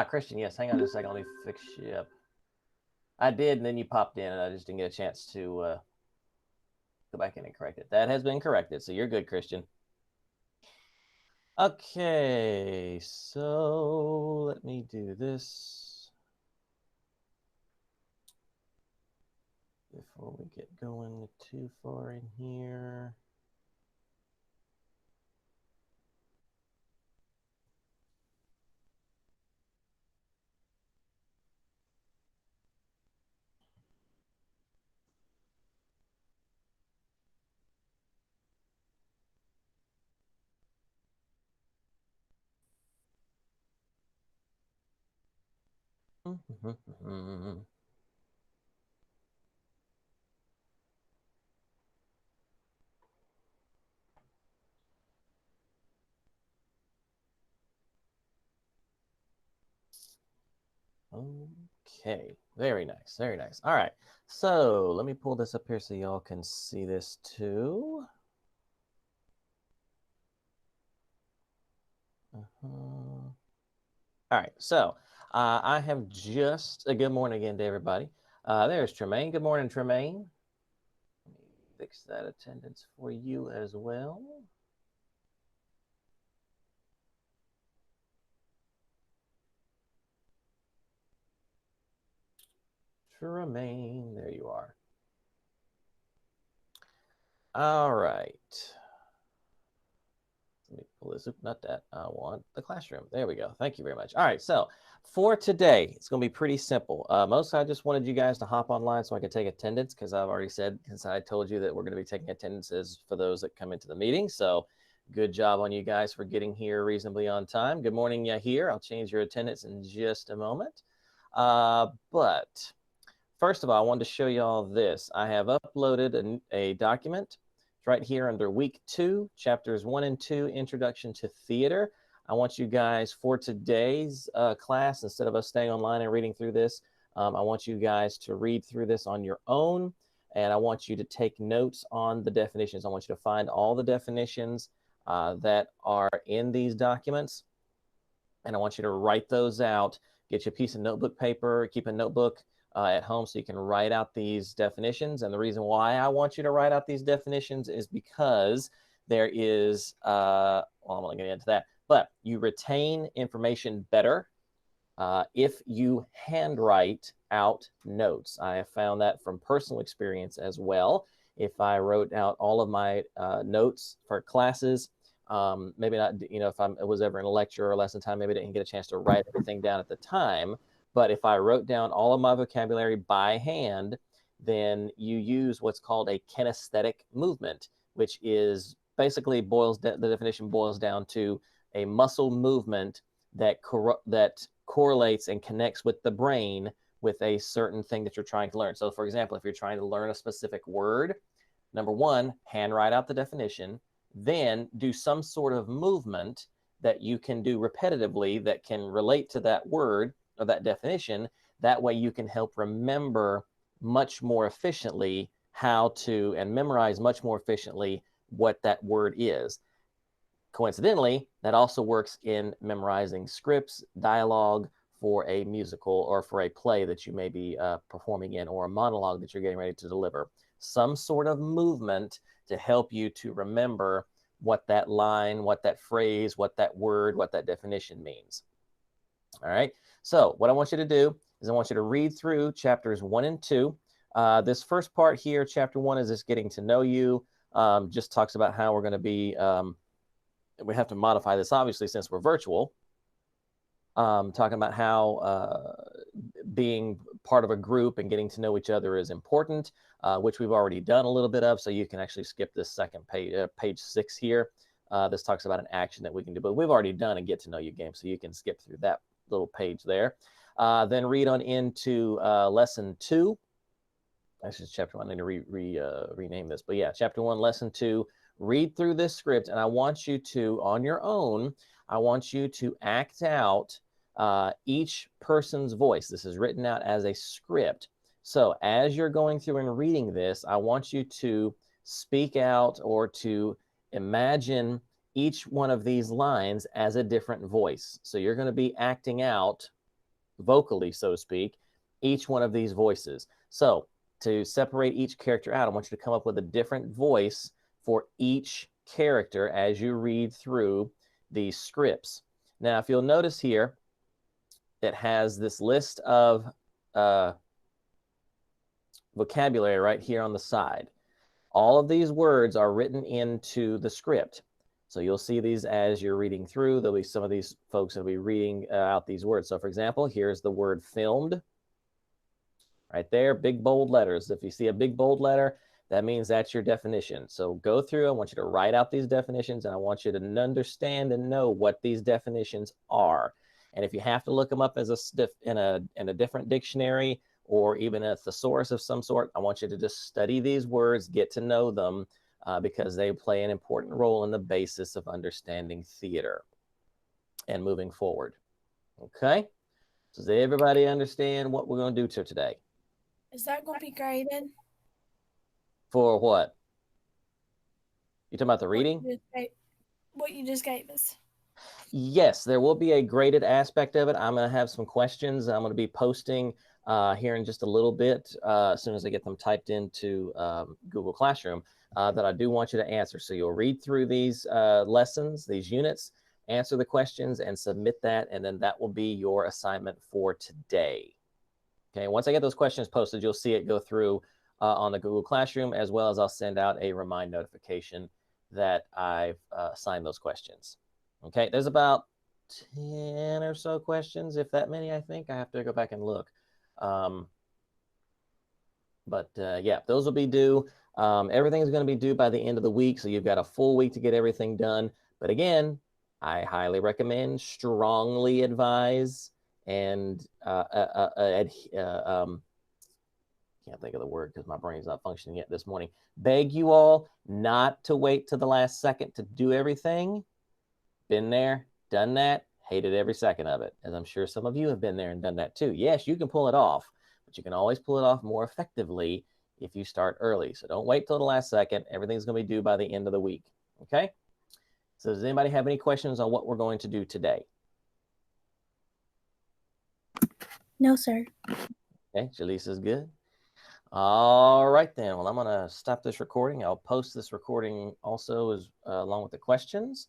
Christian, yes. Hang on just a second. Let me fix you up. I did, and then you popped in, and I just didn't get a chance to go back in and correct it. That has been corrected, so you're good, Christian. Okay, so let me do this before we get going too far in here. Okay, very nice, very nice. All right, so let me pull this up here so y'all can see this too. All right, so I have just a good morning again to everybody. There's Tremaine. Good morning, Tremaine. Let me fix that attendance for you as well. Tremaine, there you are. All right. Let me pull this up. Not that. I want the classroom. There we go. Thank you very much. All right. So for today, it's going to be pretty simple. Mostly, I just wanted you guys to hop online so I could take attendance because I've already said, since I told you that we're going to be taking attendances for those that come into the meeting. So good job on you guys for getting here reasonably on time. Good morning, Yahir. I'll change your attendance in just a moment. But first of all, I wanted to show you all this. I have uploaded a document. It's right here under week 2, chapters 1 and 2, Introduction to Theater. I want you guys for today's class, instead of us staying online and reading through this, I want you guys to read through this on your own, and I want you to take notes on the definitions. I want you to find all the definitions that are in these documents, and I want you to write those out. Get you a piece of notebook paper, keep a notebook at home so you can write out these definitions. And the reason why I want you to write out these definitions is because there is, well, I'm only going to get into that, but you retain information better if you handwrite out notes. I have found that from personal experience as well. If I wrote out all of my notes for classes, maybe not, if I was ever in a lecture or lesson time, maybe I didn't get a chance to write everything down at the time. But if I wrote down all of my vocabulary by hand, then you use what's called a kinesthetic movement, which is basically the definition boils down to a muscle movement that correlates and connects with the brain with a certain thing that you're trying to learn. So for example, if you're trying to learn a specific word, number one, handwrite out the definition, then do some sort of movement that you can do repetitively that can relate to that word or that definition. That way you can help remember much more efficiently how to, and memorize much more efficiently what that word is. Coincidentally, that also works in memorizing scripts, dialogue for a musical or for a play that you may be performing in, or a monologue that you're getting ready to deliver. Some sort of movement to help you to remember what that line, what that phrase, what that word, what that definition means. All right. So what I want you to do is I want you to read through chapters 1 and 2. This first part here, chapter 1, is just getting to know you. Just talks about how we're going to be, we have to modify this obviously since we're virtual. Talking about how being part of a group and getting to know each other is important, which we've already done a little bit of. So you can actually skip this second page, page 6 here. This talks about an action that we can do, but we've already done a get to know you game, so you can skip through that little page there. Then read on into lesson 2. Actually, it's chapter 1. I need to rename this, but yeah, chapter 1, lesson 2. Read through this script, and I want you to, on your own, I want you to act out each person's voice. This is written out as a script. So as you're going through and reading this, I want you to speak out or to imagine each one of these lines as a different voice. So you're going to be acting out vocally, so to speak, each one of these voices. So to separate each character out, I want you to come up with a different voice for each character as you read through these scripts. Now, if you'll notice here, it has this list of vocabulary right here on the side. All of these words are written into the script. So you'll see these as you're reading through. There'll be some of these folks that'll be reading out these words. So for example, here's the word filmed. Right there, big bold letters. If you see a big bold letter, that means that's your definition. So go through, I want you to write out these definitions, and I want you to understand and know what these definitions are. And if you have to look them up as in a different dictionary or even a thesaurus of some sort, I want you to just study these words, get to know them, because they play an important role in the basis of understanding theater and moving forward. Okay? So does everybody understand what we're going to do today? Is that going to be graded? For what? You talking about the reading? What you just gave us. Yes, there will be a graded aspect of it. I'm going to have some questions I'm going to be posting here in just a little bit, as soon as I get them typed into Google Classroom, that I do want you to answer. So you'll read through these lessons, these units, answer the questions, and submit that, and then that will be your assignment for today. Okay, once I get those questions posted, you'll see it go through on the Google Classroom, as well as I'll send out a remind notification that I've assigned those questions. Okay, there's about 10 or so questions, if that many, I think. I have to go back and look. Yeah, those will be due. Everything's going to be due by the end of the week, so you've got a full week to get everything done. But again, I highly recommend, strongly advise, and can't think of the word because my brain's not functioning yet this morning. Beg you all not to wait to the last second to do everything. Been there, done that, hated every second of it, as I'm sure some of you have been there and done that too. Yes, you can pull it off, but you can always pull it off more effectively if you start early. So don't wait till the last second. Everything's going to be due by the end of the week. Okay? So does anybody have any questions on what we're going to do today? No, sir. Okay, Jaleesa's good. All right, then. Well, I'm going to stop this recording. I'll post this recording also as along with the questions.